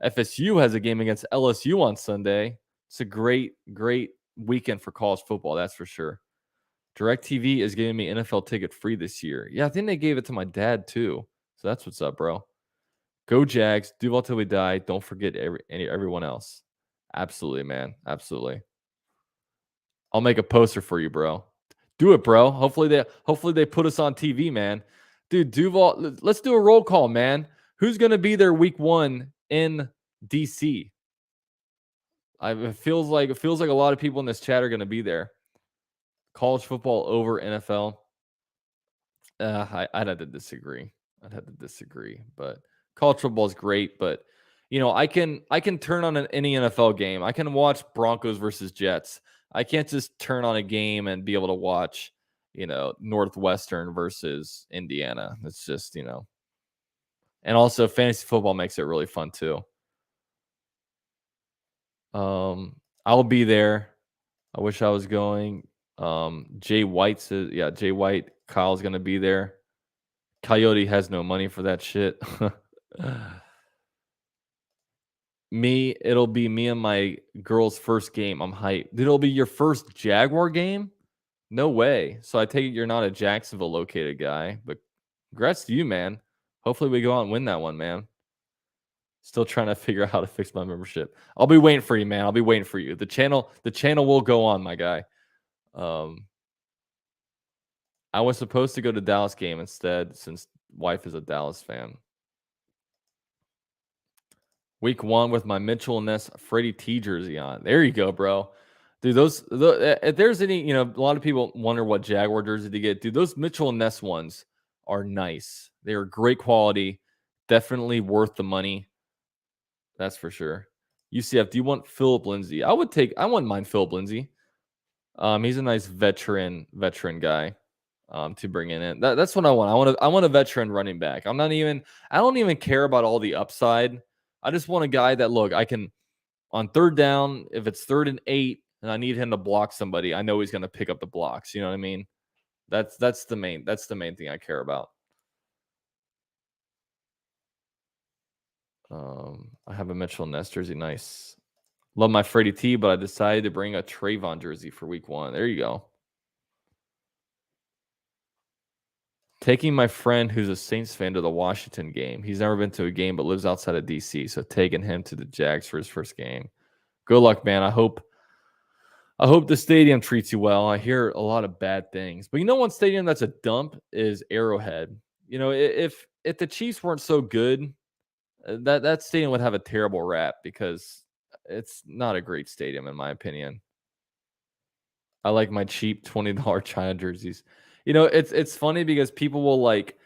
FSU has a game against LSU on Sunday. It's a great weekend for college football, that's for sure. DirecTV is giving me NFL ticket free this year. Yeah, I think they gave it to my dad too. So that's what's up, bro. Go Jags. Duval till we die. Don't forget everyone else. Absolutely, man. Absolutely. I'll make a poster for you, bro. Do it, bro. Hopefully they put us on TV, man. Dude, Duval, let's do a roll call, man. Who's going to be there week 1 in DC? It feels like a lot of people in this chat are going to be there. College football over NFL. I'd have to disagree. But college football is great. But I can turn on any NFL game. I can watch Broncos versus Jets. I can't just turn on a game and be able to watch, Northwestern versus Indiana. It's just, and also fantasy football makes it really fun too. I'll be there. I wish I was going. Jay White says, yeah, Jay White, Kyle's going to be there. Coyote has no money for that shit. It'll be me and my girl's first game. I'm hyped. It'll be your first Jaguar game? No way. So I take it you're not a Jacksonville located guy, but congrats to you, man. Hopefully we go out and win that one, man. Still trying to figure out how to fix my membership. I'll be waiting for you, man. I'll be waiting for you. The channel will go on, my guy. I was supposed to go to Dallas game instead, since wife is a Dallas fan. Week 1 with my Mitchell Ness Freddie T jersey on. There you go, bro. Dude, if there's any, a lot of people wonder what Jaguar jersey to get. Dude, those Mitchell Ness ones are nice. They are great quality. Definitely worth the money. That's for sure. UCF, do you want Philip Lindsay? I wouldn't mind Philip Lindsay. He's a nice veteran guy to bring in. That's what I want. I want a veteran running back. I don't even care about all the upside. I just want a guy that, look, I can, on third down, if it's 3rd and 8 and I need him to block somebody, I know he's going to pick up the blocks. You know what I mean? That's the main thing I care about. I have a Mitchell Ness jersey. Nice. Love my Freddie T, but I decided to bring a Trayvon jersey for week 1. There you go. Taking my friend who's a Saints fan to the Washington game. He's never been to a game but lives outside of DC, so taking him to the Jags for his first game. Good luck, man. I hope the stadium treats you well. I hear a lot of bad things. But one stadium that's a dump is Arrowhead. If the Chiefs weren't so good, that stadium would have a terrible rap, because it's not a great stadium in my opinion. I like my cheap $20 China jerseys. It's funny because people will like,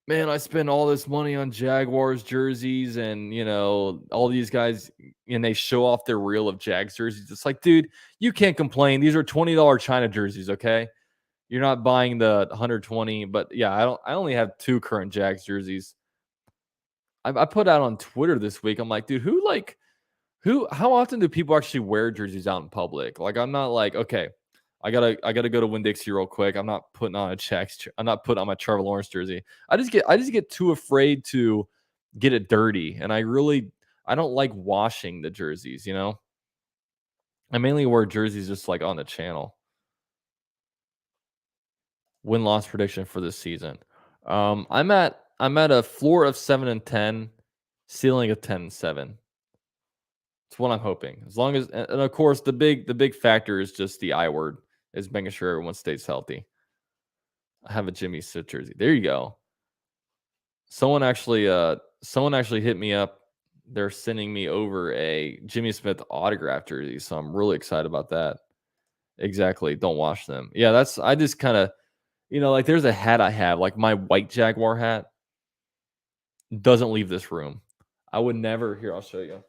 man, I spend all this money on Jaguars jerseys and all these guys, and they show off their reel of Jags jerseys. It's like, dude, you can't complain. These are $20 China jerseys, okay? You're not buying the 120, but yeah, I only have 2 current Jags jerseys. I put out on Twitter this week. I'm like, dude, how often do people actually wear jerseys out in public? Like, I'm not like, okay, I gotta go to Winn-Dixie real quick. I'm not putting on I'm not putting on my Trevor Lawrence jersey. I just get too afraid to get it dirty, and I don't like washing the jerseys. I mainly wear jerseys just like on the channel. Win-loss prediction for this season. I'm at a floor of 7-10, ceiling of 10-7. It's what I'm hoping. As long as, and of course, the big factor is just the I word, is making sure everyone stays healthy. I have a Jimmy Smith jersey. There you go. Someone actually hit me up. They're sending me over a Jimmy Smith autograph jersey, so I'm really excited about that. Exactly. Don't wash them. Yeah, I just kind of, like there's a hat I have, like my white Jaguar hat doesn't leave this room. I would never, here, I'll show you.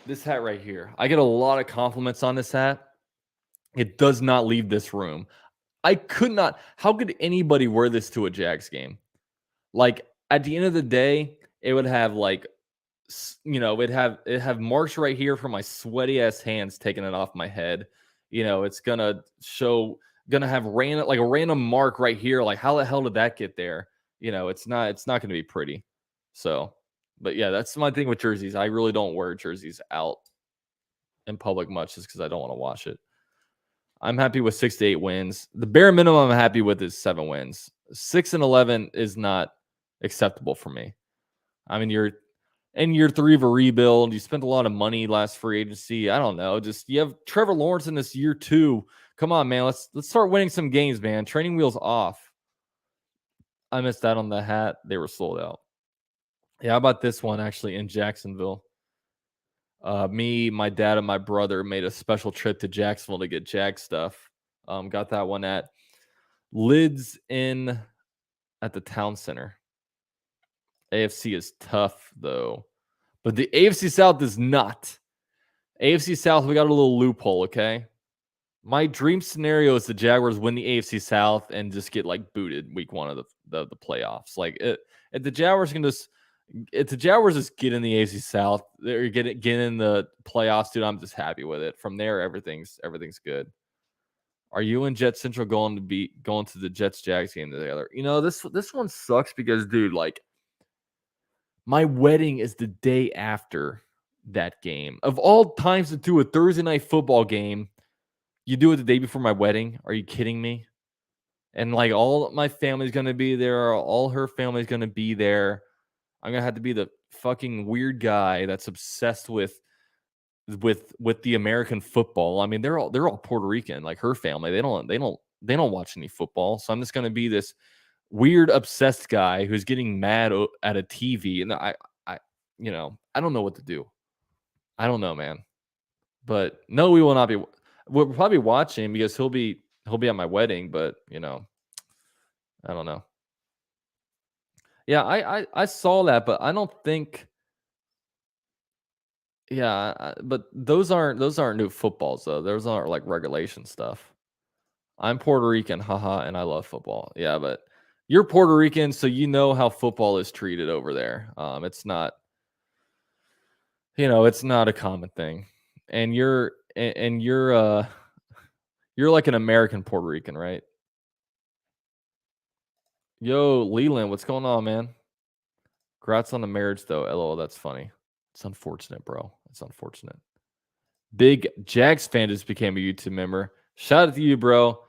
This hat right here. I get a lot of compliments on this hat. It does not leave this room. I could not. How could anybody wear this to a Jags game? Like, at the end of the day, it would have like, it'd have marks right here from my sweaty ass hands taking it off my head. It's gonna have a random mark right here. Like, how the hell did that get there? It's not gonna be pretty. So, but yeah, that's my thing with jerseys. I really don't wear jerseys out in public much just because I don't want to wash it. I'm happy with 6 to 8 wins. The bare minimum I'm happy with is 7 wins. 6-11 is not acceptable for me. I mean, you're in year 3 of a rebuild. You spent a lot of money last free agency. I don't know. Just you have Trevor Lawrence in this year 2. Come on, man. Let's start winning some games, man. Training wheels off. I missed out on the hat. They were sold out. Yeah, how about this one actually in Jacksonville? Me, my dad, and my brother made a special trip to Jacksonville to get Jag stuff. Got that one at Lids Inn at the town center. AFC is tough, though. But the AFC South is not. AFC South, we got a little loophole, okay? My dream scenario is the Jaguars win the AFC South and just get, like, booted week 1 of the playoffs. Like, if the Jaguars just get in the AFC South, they're get in the playoffs, dude, I'm just happy with it. From there, everything's good. Are you and Jet Central going to the Jets-Jags game together? This one sucks because, dude, like, my wedding is the day after that game. Of all times to do a Thursday night football game, you do it the day before my wedding? Are you kidding me? And, like, all my family's going to be there. All her family's going to be there. I'm going to have to be the fucking weird guy that's obsessed with the American football. I mean, they're all Puerto Rican, like her family. They don't watch any football. So I'm just going to be this weird obsessed guy who's getting mad at a TV, and I don't know what to do. I don't know, man. But no, we will not be. We'll probably watch him because he'll be at my wedding. But I don't know. Yeah, I saw that, but I don't think. Yeah, but those aren't new footballs though. Those aren't like regulation stuff. I'm Puerto Rican, haha, and I love football. Yeah, but you're Puerto Rican, so you know how football is treated over there. It's not, it's not a common thing. And you're like an American Puerto Rican, right? Yo, Leland, what's going on, man? Congrats on the marriage, though. LOL, that's funny. It's unfortunate, bro. It's unfortunate. Big Jags fan just became a YouTube member. Shout out to you, bro.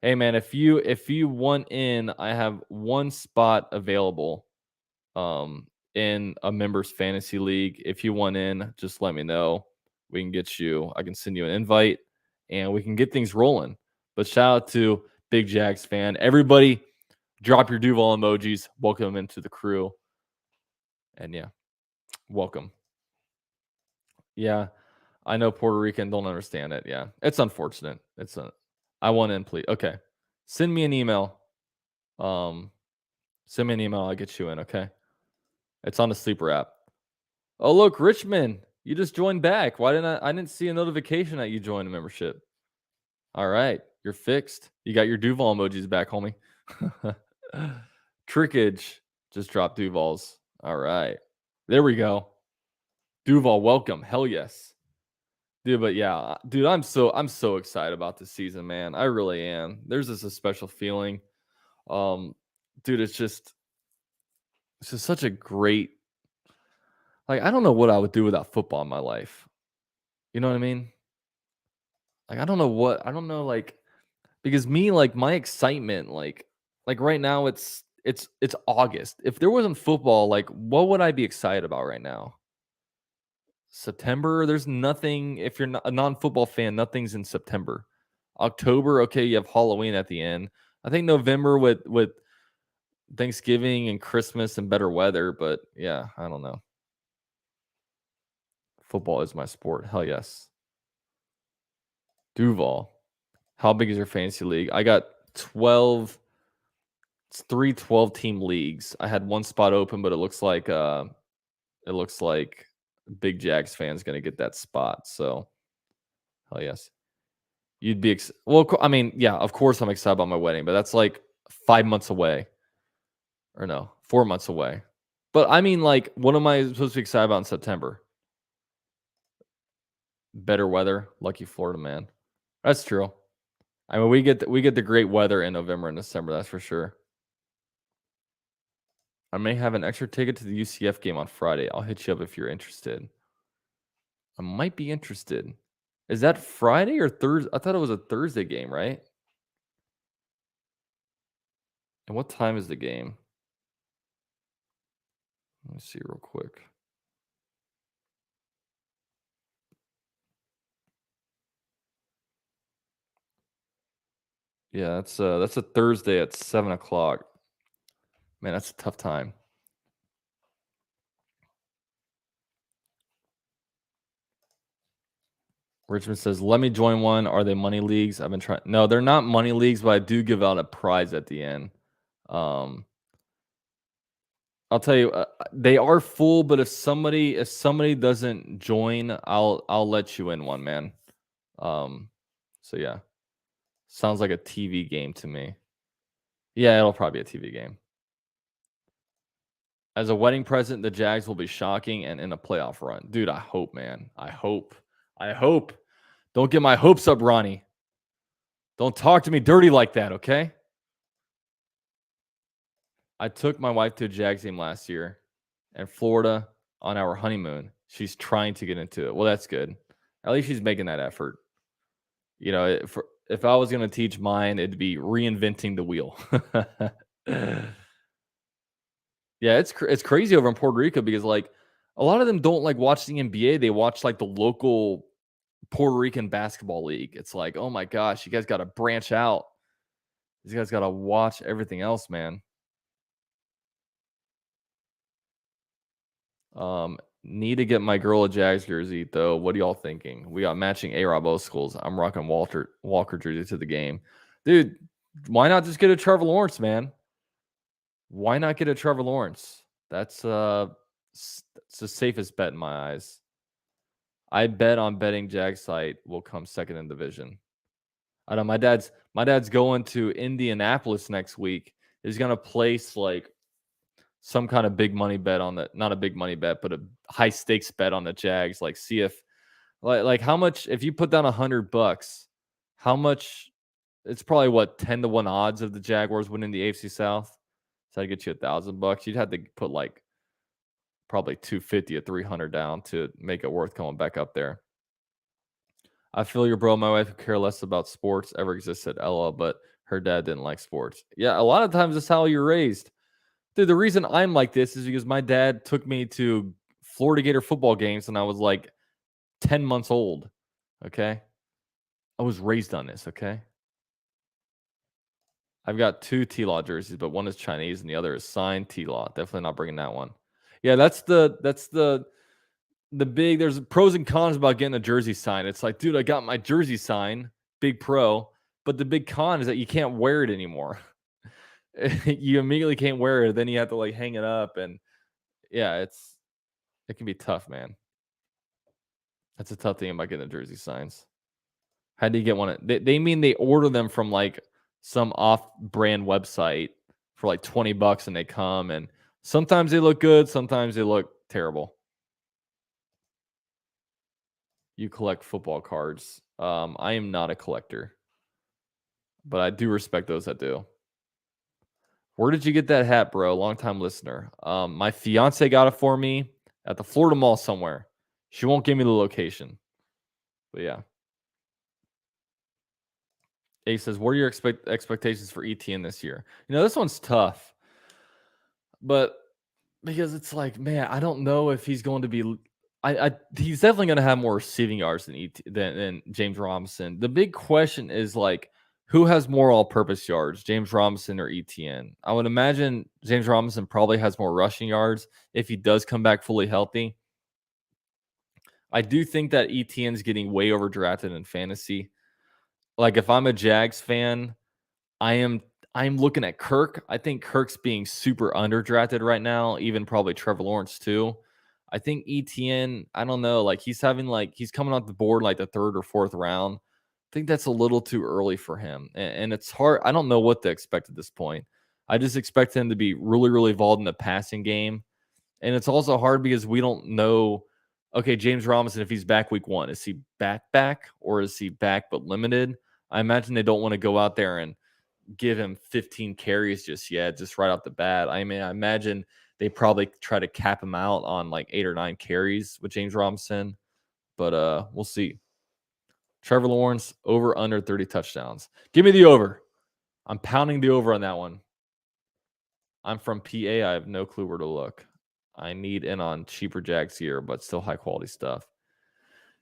Hey, man, if you want in, I have one spot available in a members fantasy league. If you want in, just let me know. We can get you. I can send you an invite, and we can get things rolling. But shout out to Big Jags fan. Everybody Drop your Duval emojis. Welcome him into the crew. And yeah, welcome. Yeah, I know Puerto Rican don't understand it. Yeah, it's unfortunate. I want in, please. Okay, send me an email. Send me an email. I'll get you in. Okay, it's on the Sleeper app. Oh look, Richmond, you just joined back. Why didn't I didn't see a notification that you joined a membership. All right, you're fixed. You got your Duval emojis back, homie. Trickage just dropped Duvals. All right, there we go. Duval, welcome. Hell yes. Dude, but yeah, dude, I'm so excited about this season, man. I really am. There's just a special feeling. Dude, it's just such a great, like, I don't know what I would do without football in my life. You know what I mean? Like, I don't know, like, because me, like, my excitement, like right now it's August. If there wasn't football, like, what would I be excited about right now? September, there's nothing. If you're not a non-football fan, nothing's in September. October, okay, you have Halloween at the end. I think November with Thanksgiving and Christmas and better weather, but yeah, I don't know. Football is my sport. Hell yes. Duval, how big is your fantasy league? I got 12. It's 3 12-team leagues. I had one spot open, but it looks like Big Jags fans gonna get that spot. So, hell yes. You'd be well. I mean, yeah, of course I'm excited about my wedding, but that's like 5 months away, or no, 4 months away. But I mean, like, what am I supposed to be excited about in September? Better weather, lucky Florida man. That's true. I mean, we get the great weather in November and December. That's for sure. I may have an extra ticket to the UCF game on Friday. I'll hit you up if you're interested. I might be interested. Is that Friday or Thursday? I thought it was a Thursday game, right? And what time is the game? Let me see real quick. Yeah, that's a Thursday at 7:00. Man, that's a tough time. Richmond says, "Let me join one. Are they money leagues? I've been trying. No, they're not money leagues, but I do give out a prize at the end. I'll tell you, they are full. But if somebody doesn't join, I'll let you in one, man. So yeah, sounds like a TV game to me. Yeah, it'll probably be a TV game. As a wedding present, the Jags will be shocking and in a playoff run, dude. I hope, man. I hope. Don't get my hopes up, Ronnie. Don't talk to me dirty like that, okay? I took my wife to a Jags game last year in Florida on our honeymoon. She's trying to get into it. Well, that's good. At least she's making that effort. You know, if I was going to teach mine, it'd be reinventing the wheel. Yeah, it's crazy over in Puerto Rico because, like, a lot of them don't like watch the NBA. They watch like the local Puerto Rican basketball league. It's like, oh my gosh, you guys got to branch out. These guys got to watch everything else, man. Need to get my girl a Jags jersey though. What are y'all thinking? We got matching A-Rob both schools. I'm rocking Walker jersey to the game, dude. Why not just get a Trevor Lawrence, man? Why not get a Trevor Lawrence? That's the safest bet in my eyes. I bet on betting Jag site will come second in division. I know my dad's going to Indianapolis next week. He's gonna place like some kind of big money bet on that, not a big money bet, but a high stakes bet on the Jags. Like, see if like how much, if you put down $100, how much, it's probably what, 10-1 odds of the Jaguars winning the AFC South. So I get you $1,000. You'd have to put like probably 250 or 300 down to make it worth coming back up there. I feel your bro. My wife could care less about sports ever existed, LOL, but her dad didn't like sports. Yeah, a lot of times that's how you're raised. Dude, the reason I'm like this is because my dad took me to Florida Gator football games when I was like 10 months old. Okay? I was raised on this, okay? I've got 2 T-Law jerseys, but one is Chinese and the other is signed T-Law. Definitely not bringing that one. Yeah, that's the big. There's pros and cons about getting a jersey signed. It's like, dude, I got my jersey signed, big pro, but the big con is that you can't wear it anymore. You immediately can't wear it. Then you have to like hang it up, and yeah, it can be tough, man. That's a tough thing about getting a jersey signs. How do you get one? They mean they order them from like some off-brand website for like $20 and they come, and sometimes they look good, sometimes they look terrible. You collect football cards. I am not a collector, but I do respect those that do. Where did you get that hat, bro? Long-time listener. My fiance got it for me at the Florida Mall somewhere. She won't give me the location, but yeah. A says, what are your expectations for ETN this year? This one's tough, but because it's like, man, I don't know if he's going to be. He's definitely going to have more receiving yards than James Robinson. The big question is like, who has more all-purpose yards, James Robinson or ETN? I would imagine James Robinson probably has more rushing yards if he does come back fully healthy. I do think that ETN's getting way overdrafted in fantasy. Like if I'm a Jags fan, I'm looking at Kirk. I think Kirk's being super underdrafted right now, even probably Trevor Lawrence too. I think ETN, I don't know, like he's coming off the board like the 3rd or 4th round. I think that's a little too early for him. And it's hard. I don't know what to expect at this point. I just expect him to be really, really involved in the passing game. And it's also hard because we don't know, okay, James Robinson, if he's back week 1, is he back, or is he back but limited? I imagine they don't want to go out there and give him 15 carries just yet, just right off the bat. I mean, I imagine they probably try to cap him out on like 8 or 9 carries with James Robinson, but we'll see. Trevor Lawrence, over under 30 touchdowns. Give me the over. I'm pounding the over on that one. I'm from PA. I have no clue where to look. I need in on cheaper Jags here, but still high quality stuff.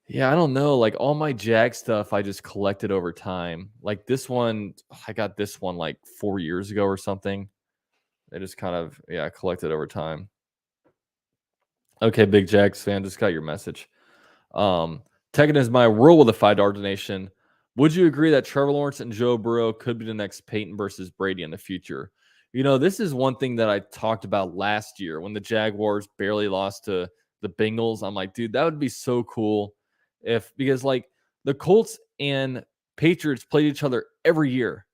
Yeah, I don't know. Like all my Jag stuff, I just collected over time. Like this one, I got this one like 4 years ago or something. They just kind of, collected over time. Okay, big Jags fan, just got your message. Tekken is my world with a $5 donation. Would you agree that Trevor Lawrence and Joe Burrow could be the next Peyton versus Brady in the future? This is one thing that I talked about last year when the Jaguars barely lost to the Bengals. I'm like, dude, that would be so cool because like the Colts and Patriots played each other every year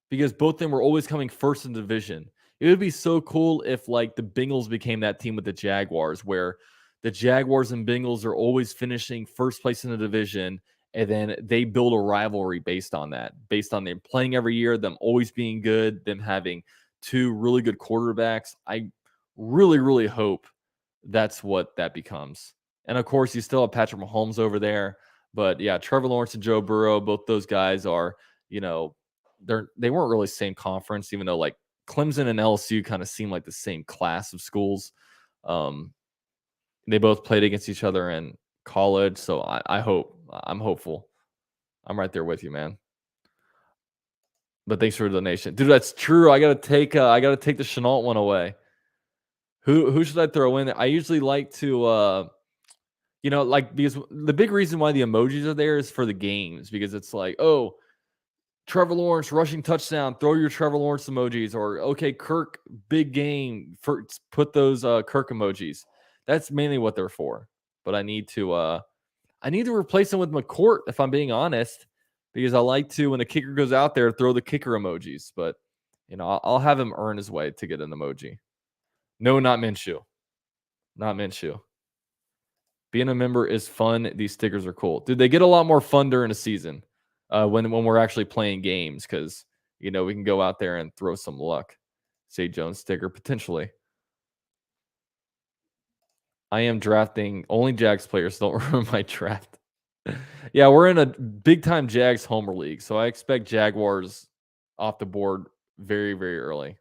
because both of them were always coming first in the division. It would be so cool if like the Bengals became that team with the Jaguars, where the Jaguars and Bengals are always finishing first place in the division, and then they build a rivalry based on that, based on them playing every year, them always being good, them having 2 really good quarterbacks. I really, really hope that's what that becomes. And of course, you still have Patrick Mahomes over there. But yeah, Trevor Lawrence and Joe Burrow, both those guys are, they weren't really same conference, even though like Clemson and LSU kind of seem like the same class of schools. They both played against each other in college. So I'm hopeful. I'm right there with you, man. But thanks for the donation. Dude, that's true. I gotta take the Chenault one away. Who should I throw in there? I usually like to because the big reason why the emojis are there is for the games, because it's like, oh, Trevor Lawrence rushing touchdown, throw your Trevor Lawrence emojis, or okay, Kirk big game, put those Kirk emojis. That's mainly what they're for. But I need to replace them with McCourt, if I'm being honest, because I like to, when the kicker goes out there, throw the kicker emojis. But I'll have him earn his way to get an emoji. No, not Minshew. Not Minshew. Being a member is fun. These stickers are cool. Dude, they get a lot more fun during the season when we're actually playing games, because, we can go out there and throw some luck. Say Jones sticker, potentially. I am drafting only Jags players. Don't ruin my draft. Yeah, we're in a big-time Jags homer league, so I expect Jaguars off the board very, very early.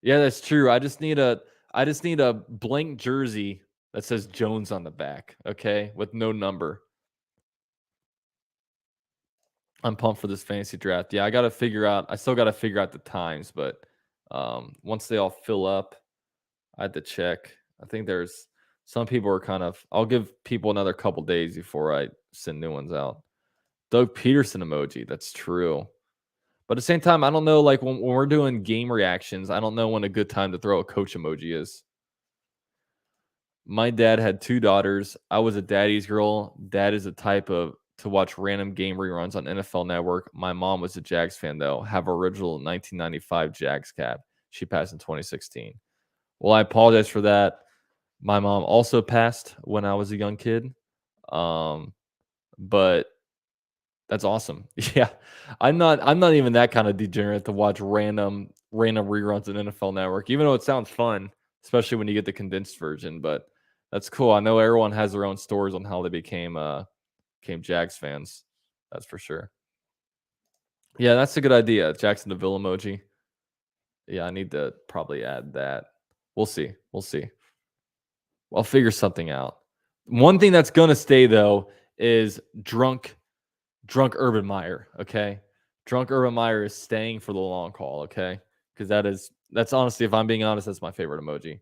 Yeah, that's true. I just need a blank jersey that says Jones on the back, okay, with no number. I'm pumped for this fantasy draft. Yeah, I still got to figure out the times, but once they all fill up, I had to check. I think there's some people are I'll give people another couple days before I send new ones out. Doug Peterson emoji. That's true. But at the same time, I don't know, like when we're doing game reactions, I don't know when a good time to throw a coach emoji is. My dad had 2 daughters. I was a daddy's girl. Dad is the type of to watch random game reruns on NFL Network. My mom was a Jags fan, though. Have original 1995 Jags cap. She passed in 2016. Well, I apologize for that. My mom also passed when I was a young kid. But that's awesome. Yeah. I'm not even that kind of degenerate to watch random reruns on NFL Network, even though it sounds fun, especially when you get the condensed version. But that's cool. I know everyone has their own stories on how they became Jags fans. That's for sure. Yeah, that's a good idea. Jackson DeVille emoji. Yeah, I need to probably add that. We'll see. I'll figure something out. One thing that's gonna stay though is drunk Urban Meyer. Okay, drunk Urban Meyer is staying for the long haul. Okay, because that's honestly, if I'm being honest, that's my favorite emoji.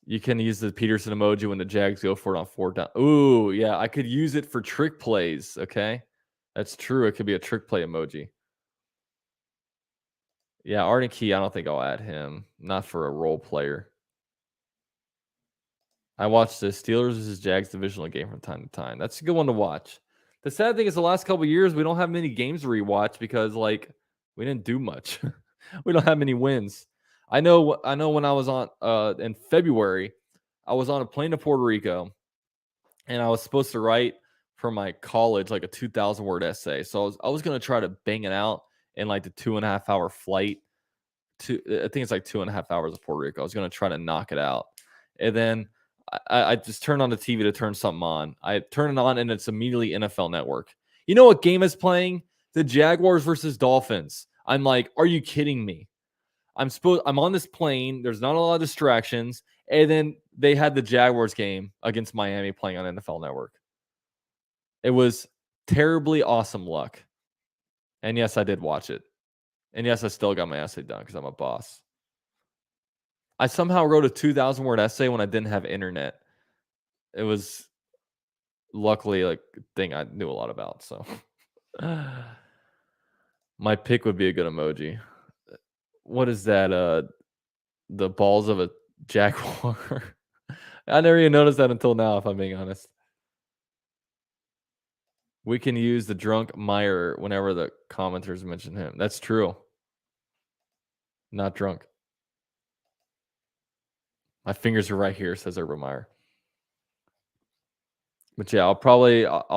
You can use the Peterson emoji when the Jags go for it on 4th down. Ooh, yeah, I could use it for trick plays. Okay, that's true. It could be a trick play emoji. Yeah, Arden Key, I don't think I'll add him. Not for a role player. I watched the Steelers versus Jags divisional game from time to time. That's a good one to watch. The sad thing is the last couple of years, we don't have many games to rewatch because, like, we didn't do much. We don't have many wins. I know when I was on in February, I was on a plane to Puerto Rico, and I was supposed to write for my college like a 2,000 word essay. So I was going to try to bang it out in like the 2.5 hour flight. I think it's like 2.5 hours of Puerto Rico. I was going to try to knock it out, and then I just turned on the TV to turn something on. I turn it on, and it's immediately NFL Network. You know what game is playing? The Jaguars versus Dolphins. I'm like, are you kidding me? I'm on this plane. There's not a lot of distractions. And then they had the Jaguars game against Miami playing on NFL Network. It was terribly awesome luck. And yes, I did watch it. And yes, I still got my essay done because I'm a boss. I somehow wrote a 2,000 word essay when I didn't have internet. It was luckily like a thing I knew a lot about. So my pick would be a good emoji. What is that? The balls of a Jaguar. I never even noticed that until now, if I'm being honest. We can use the drunk Meyer whenever the commenters mention him. That's true. Not drunk. My fingers are right here, says Urban Meyer. But yeah, I'm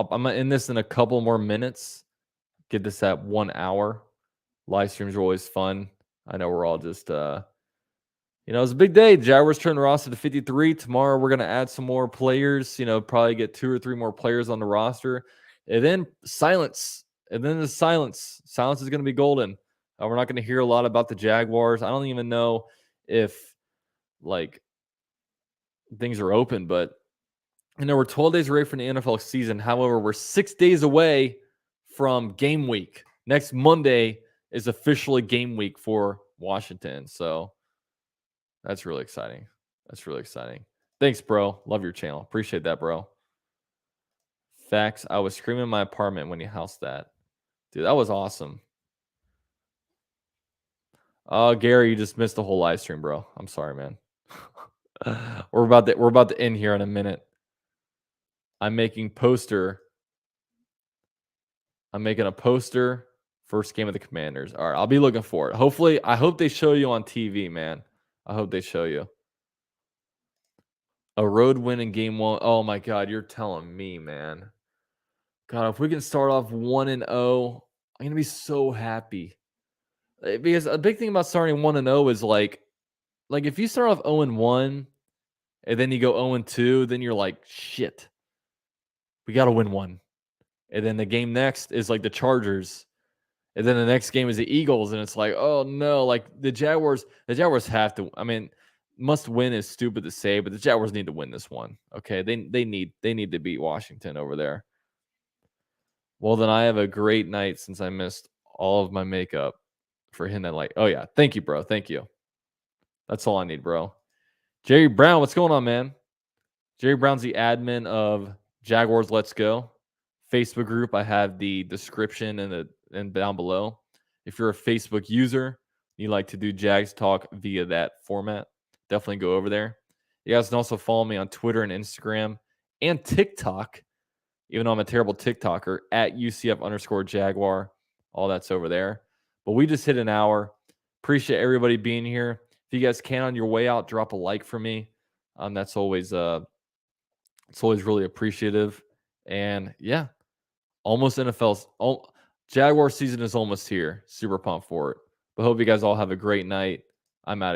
gonna end this in a couple more minutes. Get this at 1 hour. Live streams are always fun. I know we're all just it's a big day. Jaguars turn the roster to 53. Tomorrow we're gonna add some more players, probably get 2 or 3 more players on the roster. And then silence. And then the silence. Silence is gonna be golden. We're not gonna hear a lot about the Jaguars. I don't even know if things are open, but we're 12 days away from the NFL season. However, we're 6 days away from game week. Next Monday is officially game week for Washington. So that's really exciting. Thanks, bro. Love your channel. Appreciate that, bro. Facts. I was screaming in my apartment when you housed that. Dude, that was awesome. Oh, Gary, you just missed the whole live stream, bro. I'm sorry, man. We're about to end here in a minute. I'm making a poster. First game of the Commanders. All right, I'll be looking for it. I hope they show you on TV, man. I hope they show you. A road win in game 1. Oh my God, you're telling me, man. God, if we can start off 1-0, I'm gonna be so happy. Because a big thing about starting 1-0 is like if you start off 0-1 and then you go 0-2, then you're like, shit. We gotta win 1. And then the game next is like the Chargers. And then the next game is the Eagles. And it's like, oh no, like the Jaguars have to, must win is stupid to say, but the Jaguars need to win this one. Okay. They need to beat Washington over there. Well, then I have a great night since I missed all of my makeup for hitting that like. Oh yeah, thank you, bro. Thank you. That's all I need, bro. Jerry Brown, what's going on, man? Jerry Brown's the admin of Jaguars Let's Go Facebook group. I have the description and down below. If you're a Facebook user, you like to do Jags talk via that format, definitely go over there. You guys can also follow me on Twitter and Instagram and TikTok, even though I'm a terrible TikToker, at UCF_Jaguar. All that's over there. But we just hit an hour. Appreciate everybody being here. If you guys can on your way out, drop a like for me. That's always it's always really appreciative. And yeah, almost Jaguar season is almost here. Super pumped for it. But hope you guys all have a great night. I'm out of here.